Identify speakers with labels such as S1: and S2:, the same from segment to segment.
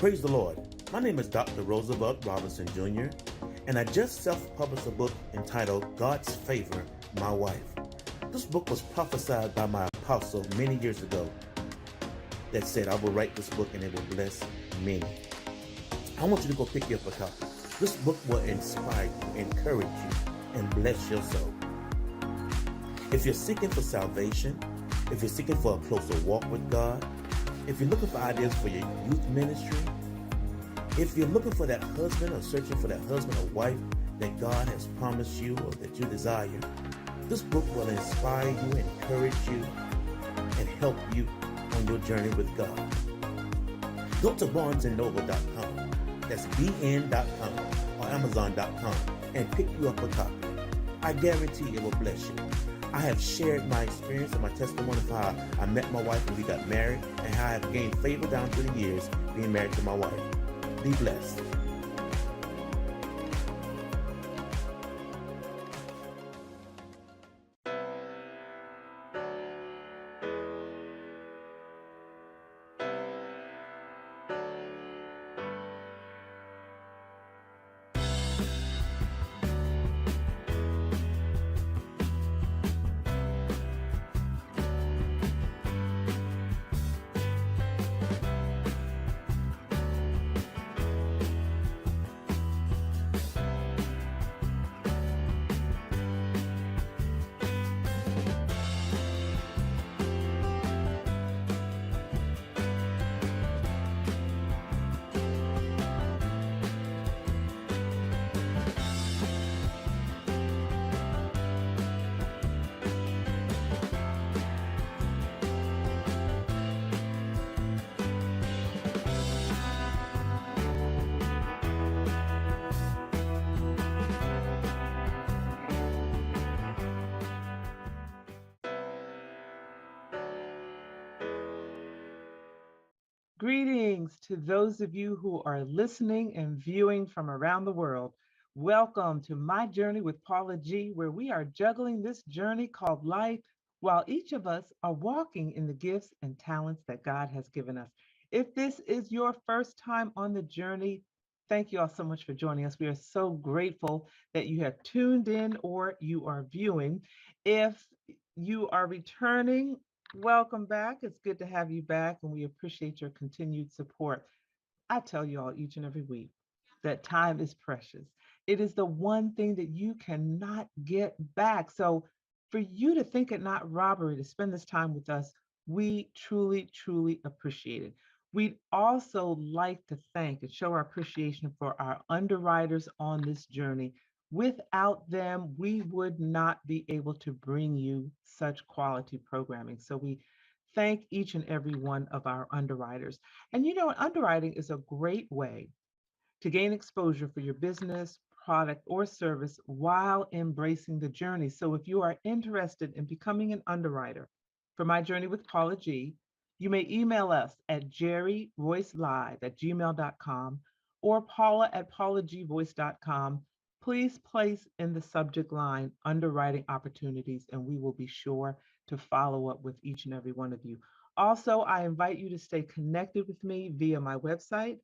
S1: Praise the Lord. My name is Dr. Roosevelt Robinson Jr., and I just self-published a book entitled God's Favor, My Wife. This book was prophesied by my apostle many years ago that said, I will write this book and it will bless many. I want you to go pick you up a copy. This book will inspire you, encourage you, and bless your soul. If you're seeking for salvation, if you're seeking for a closer walk with God, if you're looking for ideas for your youth ministry, if you're looking for that husband or searching for that husband or wife that God has promised you or that you desire, this book will inspire you, encourage you, and help you on your journey with God. Go to barnesandnoble.com, that's bn.com or amazon.com, and pick you up a copy. I guarantee it will bless you. I have shared my experience and my testimony of how I met my wife and we got married, and how I have gained favor down through the years being married to my wife. Be blessed.
S2: Greetings to those of you who are listening and viewing from around the world. Welcome to My Journey with Paula G, where we are juggling this journey called life while each of us are walking in the gifts and talents that God has given us. If this is your first time on the journey, thank you all so much for joining us. We are so grateful that you have tuned in or you are viewing. If you are returning, welcome back. It's good to have you back, and we appreciate your continued support. I tell you all each and every week that time is precious. It is the one thing that you cannot get back. So, for you to think it not robbery to spend this time with us, we truly, truly appreciate it. We'd also like to thank and show our appreciation for our underwriters on this journey. Without them, we would not be able to bring you such quality programming. So we thank each and every one of our underwriters. And you know, underwriting is a great way to gain exposure for your business, product, or service while embracing the journey. So if you are interested in becoming an underwriter for My Journey with Paula G, you may email us at jerryroycelive@gmail.com or paula@paulagvoice.com. Please place in the subject line underwriting opportunities, and we will be sure to follow up with each and every one of you. Also, I invite you to stay connected with me via my website,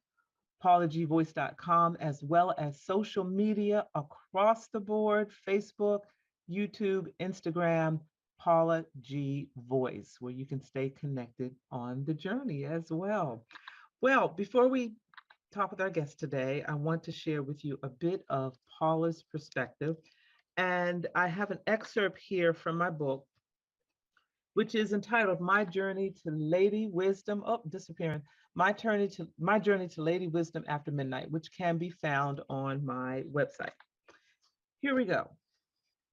S2: paulagvoice.com, as well as social media across the board: Facebook, YouTube, Instagram, Paula G Voice, where you can stay connected on the journey as well. Well, before we talk with our guest today, I want to share with you a bit of Paula's perspective. And I have an excerpt here from my book, which is entitled My Journey to Lady Wisdom. Oh, disappearing. My Journey to Lady Wisdom After Midnight, which can be found on my website. Here we go.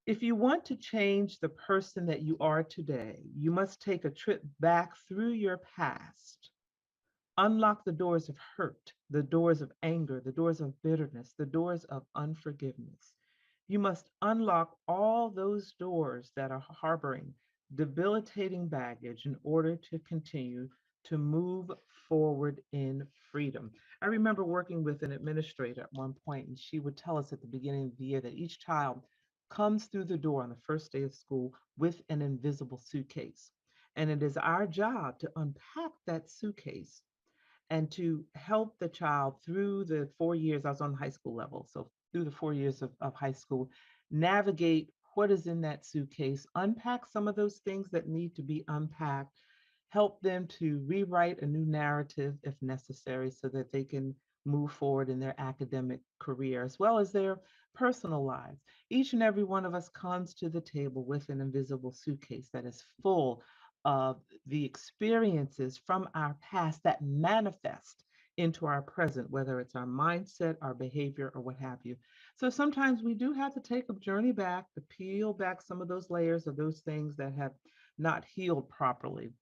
S2: If you want to change the person that you are today, you must take a trip back through your past. Unlock the doors of hurt, the doors of anger, the doors of bitterness, the doors of unforgiveness. You must unlock all those doors that are harboring debilitating baggage in order to continue to move forward in freedom. I remember working with an administrator at one point, and she would tell us at the beginning of the year that each child comes through the door on the first day of school with an invisible suitcase. And it is our job to unpack that suitcase and to help the child through the 4 years. I was on the high school level, so through the 4 years of high school, navigate what is in that suitcase, unpack some of those things that need to be unpacked, help them to rewrite a new narrative if necessary so that they can move forward in their academic career as well as their personal lives. Each and every one of us comes to the table with an invisible suitcase that is full of the experiences from our past that manifest into our present, whether it's our mindset, our behavior, or what have you. So sometimes we do have to take a journey back to peel back some of those layers of those things that have not healed properly,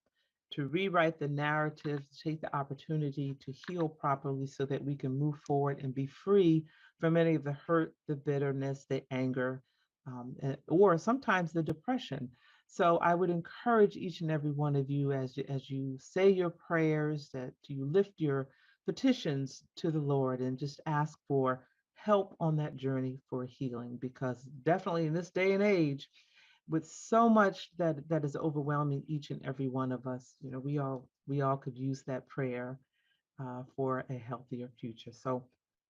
S2: to rewrite the narrative, to take the opportunity to heal properly so that we can move forward and be free from any of the hurt, the bitterness, the anger, or sometimes the depression. So I would encourage each and every one of you as you say your prayers, that you lift your petitions to the Lord and just ask for help on that journey for healing, because definitely in this day and age, with so much that is overwhelming each and every one of us, we all could use that prayer for a healthier future. So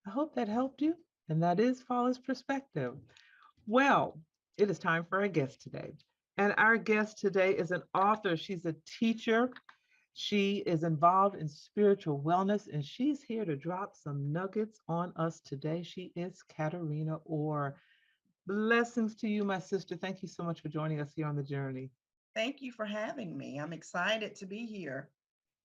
S2: I hope that helped you, and that is Fall's perspective. Well, it is time for our guest today, and our guest today is an author. She's a teacher. She is involved in spiritual wellness, and she's here to drop some nuggets on us today. She is Caterina Orr. Blessings to you, my sister. Thank you so much for joining us here on the journey.
S3: Thank you for having me. I'm excited to be here.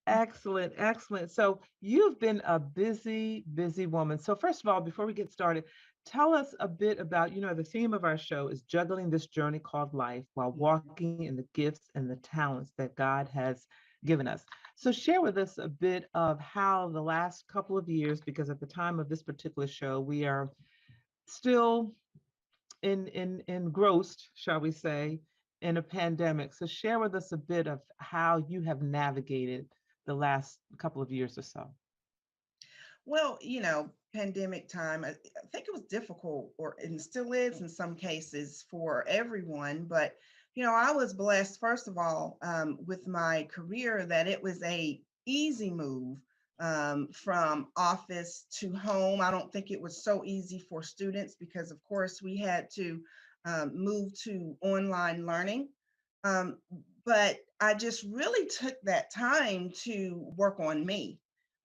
S2: Excellent, excellent. So you've been a busy, busy woman. So first of all, before we get started, tell us a bit about, the theme of our show is juggling this journey called life while walking in the gifts and the talents that God has given us. So share with us a bit of how the last couple of years, because at the time of this particular show, we are still engrossed, shall we say, in a pandemic. So share with us a bit of how you have navigated the last couple of years or so.
S3: Well, pandemic time, I think it was difficult, or and still is in some cases for everyone. But, I was blessed, first of all, with my career, that it was a easy move from office to home. I don't think it was so easy for students because, of course, we had to move to online learning. Um, but I just really took that time to work on me.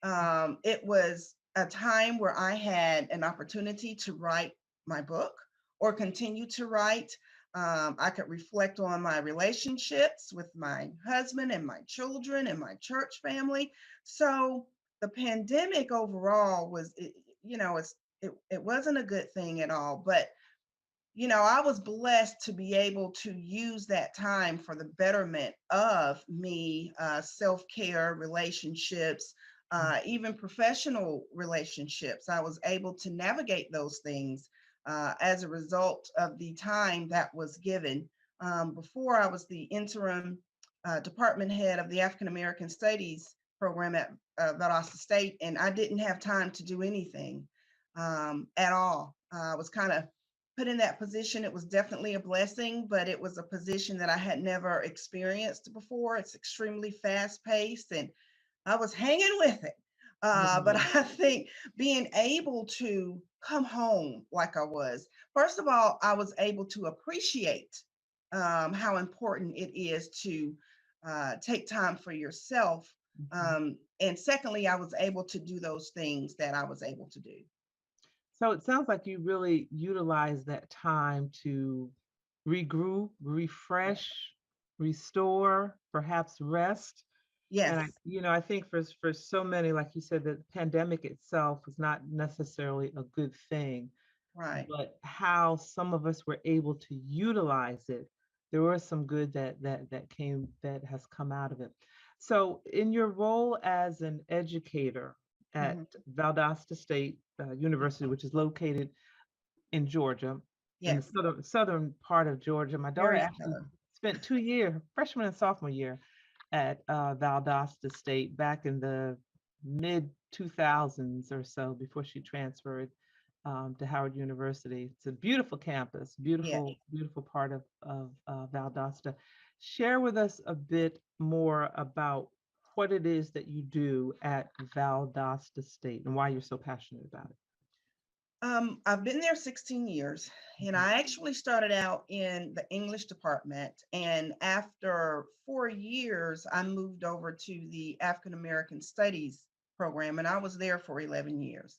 S3: It was a time where I had an opportunity to write my book or continue to write. I could reflect on my relationships with my husband and my children and my church family. So the pandemic overall it wasn't a good thing at all, but I was blessed to be able to use that time for the betterment of me, self care, relationships, even professional relationships. I was able to navigate those things as a result of the time that was given. Before, I was the interim department head of the African American Studies program at Valdosta State, and I didn't have time to do anything at all. I was kind of put in that position. It was definitely a blessing, but it was a position that I had never experienced before. It's extremely fast paced, and I was hanging with it. But
S2: Mhm.
S3: I think being able to come home like I was, first of all, I was able to appreciate how important it is to take time for yourself.
S2: Mhm.
S3: And secondly, I was able to do those things that I was able to do.
S2: So it sounds like you really utilize that time to regroup, refresh, restore, perhaps rest. And
S3: Yes,
S2: I think for so many, like you said, the pandemic itself was not necessarily a good thing,
S3: right.
S2: but how some of us were able to utilize it, there was some good that has come out of it. So, in your role as an educator at
S3: Mhm.
S2: Valdosta State University, which is located in Georgia, in the
S3: Yes,
S2: southern part of Georgia, my daughter
S3: very
S2: actually
S3: southern.
S2: spent 2 years, freshman and sophomore year, at Valdosta State back in the mid 2000s or so before she transferred to Howard University. It's a beautiful campus,
S3: Yes.
S2: beautiful, beautiful part of Valdosta. Share with us a bit more about what it is that you do at Valdosta State and why you're so passionate about it.
S3: I've been there 16 years, and I actually started out in the English department. And after 4 years, I moved over to the African American Studies program, and I was there for 11 years.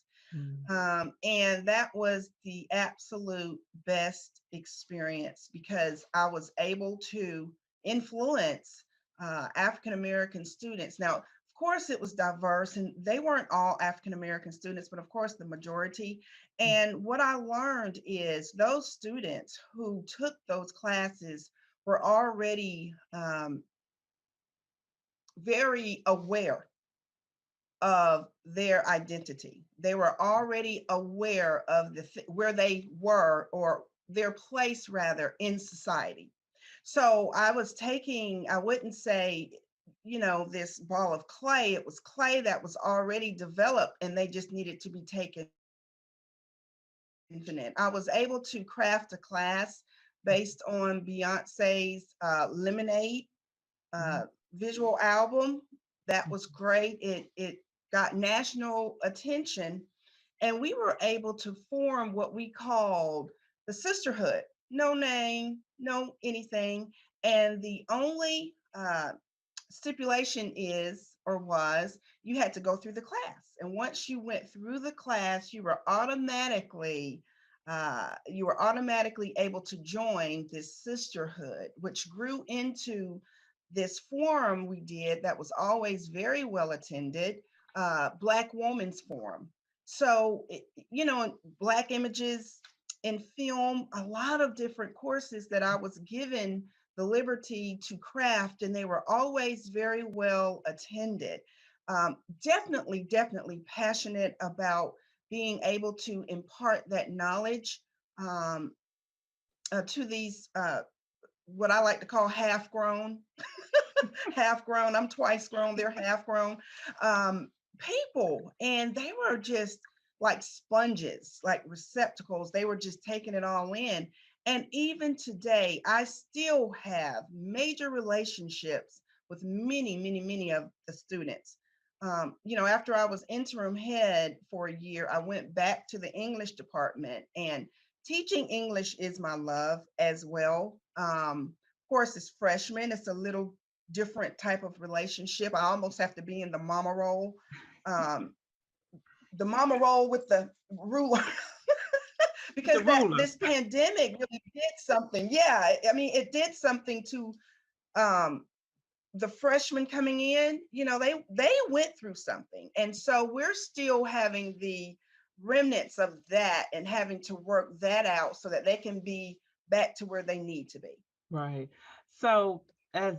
S2: Mm.
S3: And that was the absolute best experience because I was able to influence African American students. Now, of course, it was diverse, and they weren't all African American students, but of course, the majority. And what I learned is those students who took those classes were already very aware of their identity. They were already aware of where they were, or their place rather, in society. So I was taking, I wouldn't say, this ball of clay. It was clay that was already developed and they just needed to be taken into it. I was able to craft a class based on Beyonce's Lemonade uh, visual album. That was great. It got national attention, and we were able to form what we called the sisterhood. No name, no anything, and the only stipulation is, or was, you had to go through the class. And once you went through the class, you were automatically able to join this sisterhood, which grew into this forum we did that was always very well attended, Black Woman's Forum. So, Black images in film, a lot of different courses that I was given the liberty to craft, and they were always very well attended. Definitely passionate about being able to impart that knowledge um, to these, what I like to call half grown, half grown. I'm twice grown, they're half grown people. And they were just like sponges, like receptacles. They were just taking it all in. And even today, I still have major relationships with many of the students. After I was interim head for a year, I went back to the English department, and teaching English is my love as well. Of course, as freshmen, it's a little different type of relationship. I almost have to be in um, the mama role with the ruler.
S2: The
S3: Because
S2: ruler.
S3: this pandemic really did something. Yeah, I mean, it did something to um, the freshmen coming in. They went through something, and so we're still having the remnants of that and having to work that out so that they can be back to where they need to be.
S2: Right. So, as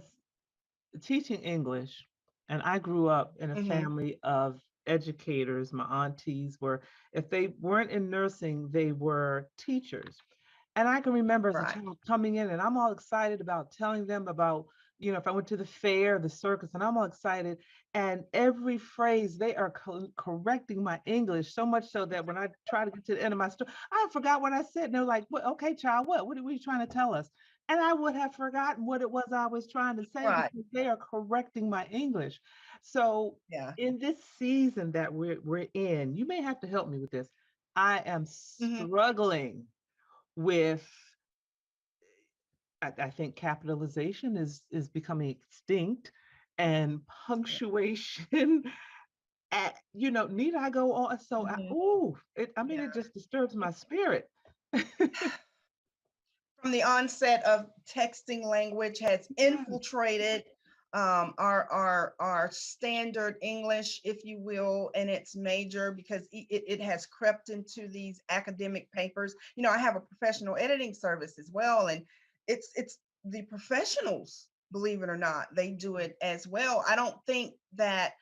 S2: teaching English, and I grew up in a
S3: Hmm.
S2: family of educators. My aunties were, if they weren't in nursing, they were teachers. And I can remember as a
S3: Right.
S2: child coming in and I'm all excited about telling them about, if I went to the fair, the circus, and I'm all excited. And every phrase, they are correcting my English so much so that when I try to get to the end of my story, I forgot what I said. And they're like, "What? Okay, child, what are you trying to tell us?" And I would have forgotten what it was I was trying to say
S3: Right.
S2: because they are correcting my English. So
S3: Yeah.
S2: in this season that we're in, you may have to help me with this. I am
S3: Hmm.
S2: struggling with, I think capitalization is becoming extinct, and punctuation. Need I go on? So
S3: Hmm.
S2: it just disturbs my spirit.
S3: From the onset of texting language has
S2: Yes.
S3: infiltrated our standard English, if you will, and it's major because it has crept into these academic papers. I have a professional editing service as well, and it's the professionals, believe it or not, they do it as well. I don't think that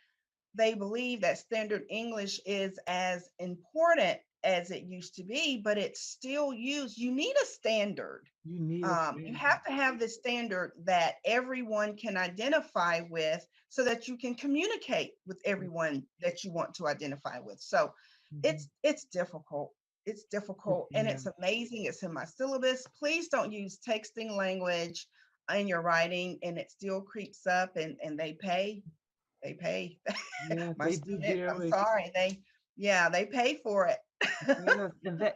S3: they believe that standard English is as important as it used to be, but it's still used. You need a standard.
S2: You need a
S3: You
S2: standard.
S3: have to have this standard that everyone can identify with so that you can communicate with everyone that you want to identify with. So
S2: Mhm.
S3: it's difficult. It's difficult and
S2: Yeah.
S3: it's amazing. It's in my syllabus. Please don't use texting language in your writing, and it still creeps up, and they pay. They pay.
S2: Yeah,
S3: My
S2: they do
S3: students, I'm
S2: dearly.
S3: sorry, yeah, they pay for it.
S2: Yes, and that,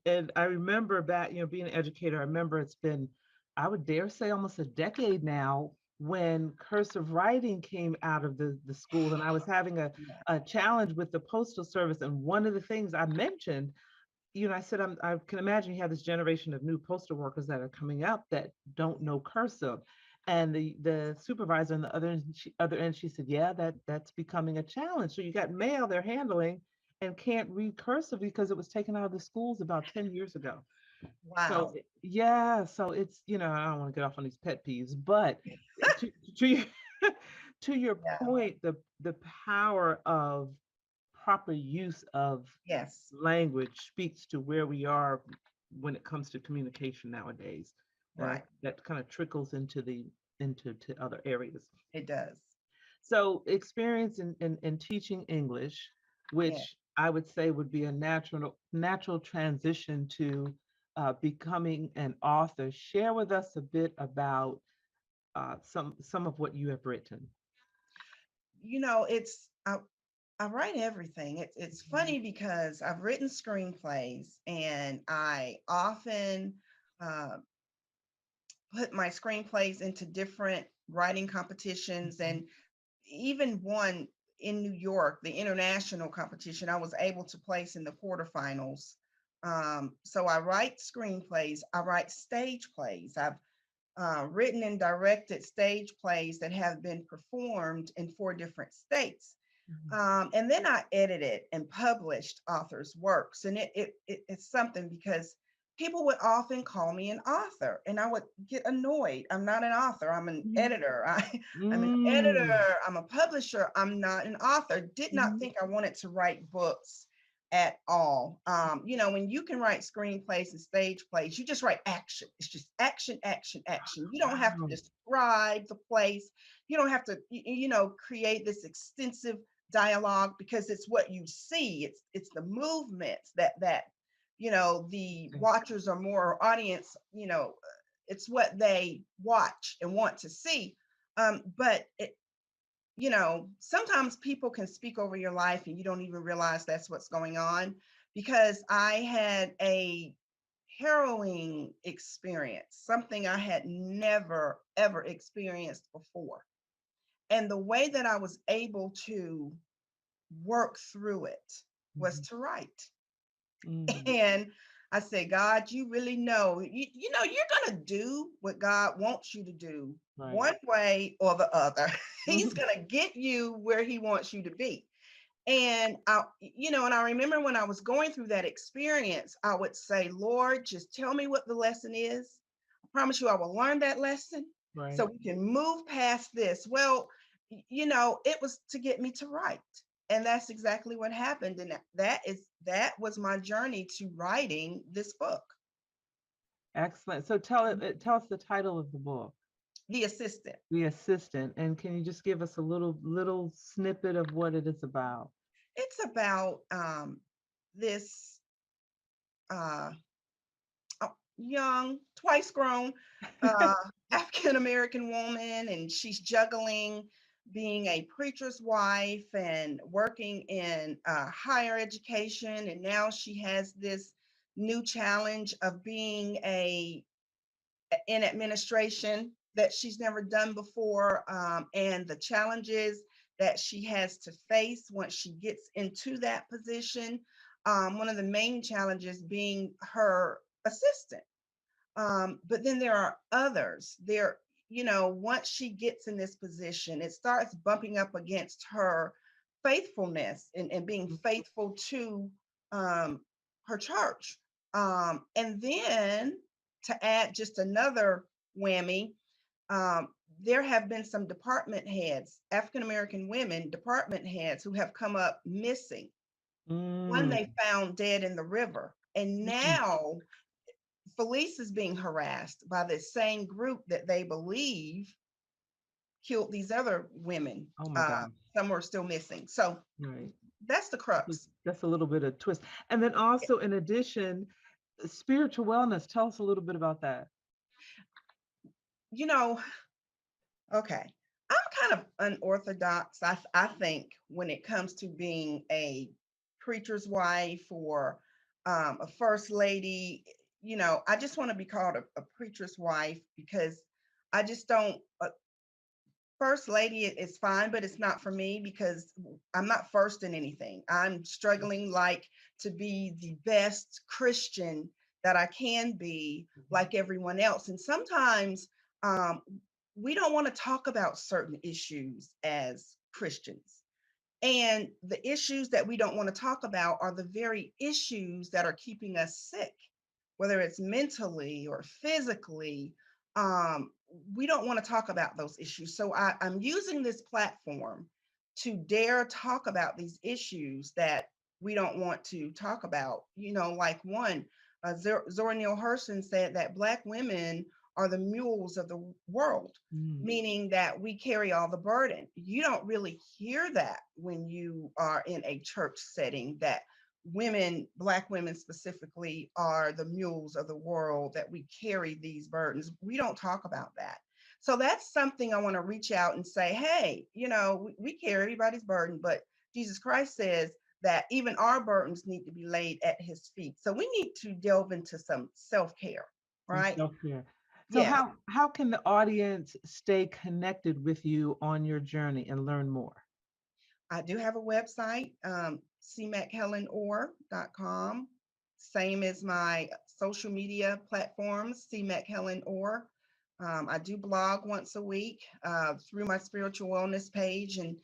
S2: and I remember back, being an educator, I remember it's been, I would dare say, almost a decade now when cursive writing came out of the schools, and I was having
S3: Yeah,
S2: a challenge with the postal service, and one of the things I mentioned, I said, I can imagine you have this generation of new postal workers that are coming up that don't know cursive. And the supervisor on the other end, she said, yeah, that's becoming a challenge. So you got mail they're handling and can't read cursive because it was taken out of the schools about 10 years ago. So
S3: wow.
S2: yeah, so it's, I don't want to get off on these pet peeves, but to your, to your
S3: Yeah,
S2: point, the power of proper use of
S3: yes,
S2: language speaks to where we are when it comes to communication nowadays.
S3: right.
S2: That kind of trickles into to other areas.
S3: It does.
S2: So experience in teaching English,
S3: Yeah.
S2: which I would say would be a natural transition to becoming an author. Share with us a bit about some of what you have written.
S3: It's I write everything. It's funny because I've written screenplays and I often uh, put my screenplays into different writing competitions
S2: Mhm.
S3: and even one in New York, the international competition, I was able to place in the quarterfinals. So I write screenplays, I write stage plays. I've written and directed stage plays that have been performed in 4 different states.
S2: Mhm.
S3: And then I edited and published authors' works. And it's something because people would often call me an author and I would get annoyed. I'm not an author, I'm an
S2: Mhm.
S3: editor. I'm an
S2: Mm.
S3: editor, I'm a publisher, I'm not an author. Did not
S2: Mhm.
S3: think I wanted to write books at all. When you can write screenplays and stage plays, you just write action. It's just action, action, action. You don't have to
S2: Wow.
S3: describe the place. You don't have to, create this extensive dialogue because it's what you see. It's the movements that the watchers are more audience. It's what they watch and want to see. But sometimes people can speak over your life and you don't even realize that's what's going on because I had a harrowing experience, something I had never, ever experienced before. And the way that I was able to work through it was
S2: Mhm.
S3: to write.
S2: Mm.
S3: And I said, God, you really know, you're going to do what God wants you to do
S2: Right.
S3: one way or the other. He's
S2: Mhm.
S3: going to get you where he wants you to be. And I remember when I was going through that experience, I would say, Lord, just tell me what the lesson is. I promise you I will learn that lesson so
S2: Right.
S3: we can move past this. Well, it was to get me to write. And that's exactly what happened. And that was my journey to writing this book,
S2: Excellent. So tell us the title of the book,
S3: The Assistant.
S2: The Assistant, and can you just give us a little snippet of what it is about?
S3: It's about this uh, young, twice grown uh, African American woman, and she's juggling being a preacher's wife and working in higher education. And now she has this new challenge of being in administration that she's never done before, and the challenges that she has to face once she gets into that position. One of the main challenges being her assistant, but then there are others. Once she gets in this position, it starts bumping up against her faithfulness and being faithful to um, her church. And then to add just another whammy, um, there have been some department heads, African American women department heads, who have come up missing. One
S2: Mm.
S3: they found dead in the river. And
S2: Mm.
S3: now Felice is being harassed by the same group that they believe killed these other women.
S2: Oh my God.
S3: Some are still missing. So
S2: Right.
S3: that's the crux.
S2: That's a little bit of twist. And then also, in addition, spiritual wellness. Tell us a little bit about that.
S3: You know, okay. I'm kind of unorthodox, I think, when it comes to being a preacher's wife or a first lady. I just want to be called a preacher's wife because I just don't. First lady is fine, but it's not for me because I'm not first in anything. I'm struggling like to be the best Christian that I can be, like everyone else. And sometimes um, we don't want to talk about certain issues as Christians. And the issues that we don't want to talk about are the very issues that are keeping us sick, whether it's mentally or physically. Um, we don't want to talk about those issues. So I'm using this platform to dare talk about these issues that we don't want to talk about. Like one, Zora Neale Hurston said that Black women are the mules of the world,
S2: Mm.
S3: meaning that we carry all the burden. You don't really hear that when you are in a church setting, that women, Black women specifically, are the mules of the world, that we carry these burdens. We don't talk about that. So that's something I want to reach out and say, hey, we carry everybody's burden, but Jesus Christ says that even our burdens need to be laid at his feet. So we need to delve into some self-care,
S2: Some
S3: right?
S2: self-care. So
S3: Yeah.
S2: how can the audience stay connected with you on your journey and learn more?
S3: I do have a website, cmchelenor.com. Same as my social media platforms, cmchelenor. I do blog once a week through my spiritual wellness page, and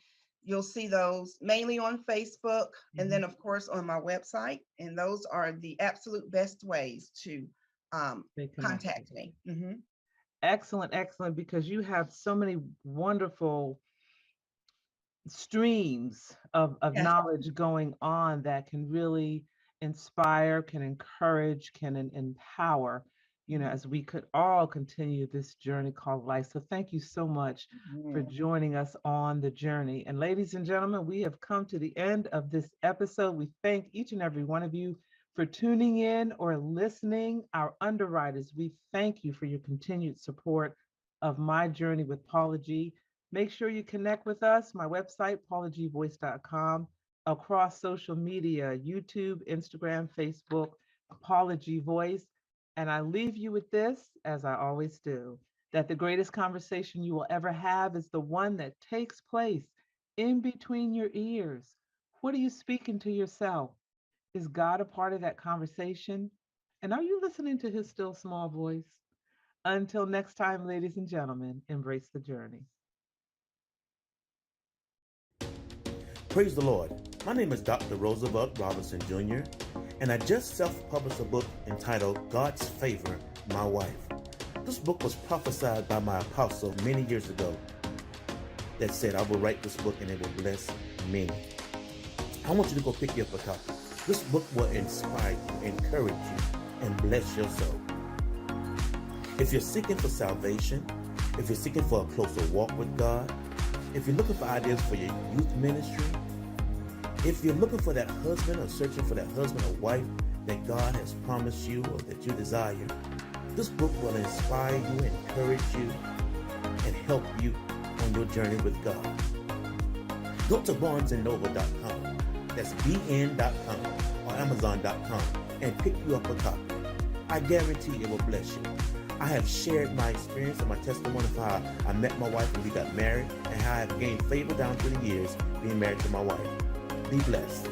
S3: you'll see those mainly on Facebook and then, of course, on my website. And those are the absolute best ways to
S2: Stay connected.
S3: contact me.
S2: Excellent, excellent, because you have so many wonderful streams of
S3: Yeah.
S2: knowledge going on that can really inspire, can encourage, can empower, as we could all continue this journey called life. So thank you so much for
S3: Mhm.
S2: joining us on the journey. And ladies and gentlemen, we have come to the end of this episode. We thank each and every one of you for tuning in or listening. Our underwriters, we thank you for your continued support of my journey with Paula G. Make sure you connect with us, my website, paulagvoice.com, across social media, YouTube, Instagram, Facebook, Paula G Voice. And I leave you with this, as I always do, that the greatest conversation you will ever have is the one that takes place in between your ears. What are you speaking to yourself? Is God a part of that conversation? And are you listening to his still small voice? Until next time, ladies and gentlemen, embrace the journey.
S1: Praise the Lord. My name is Dr. Roosevelt Robinson Jr., and I just self-published a book entitled God's Favor, My Wife. This book was prophesied by my apostle many years ago that said, I will write this book and it will bless many. I want you to go pick you up a copy. This book will inspire you, encourage you, and bless your soul. If you're seeking for salvation, if you're seeking for a closer walk with God, if you're looking for ideas for your youth ministry, if you're looking for that husband or searching for that husband or wife that God has promised you or that you desire, this book will inspire you, encourage you, and help you on your journey with God. Go to barnesandnoble.com, that's bn.com, or amazon.com, and pick you up a copy. I guarantee it will bless you. I have shared my experience and my testimony of how I met my wife and we got married, and how I have gained favor down through the years being married to my wife. Be blessed.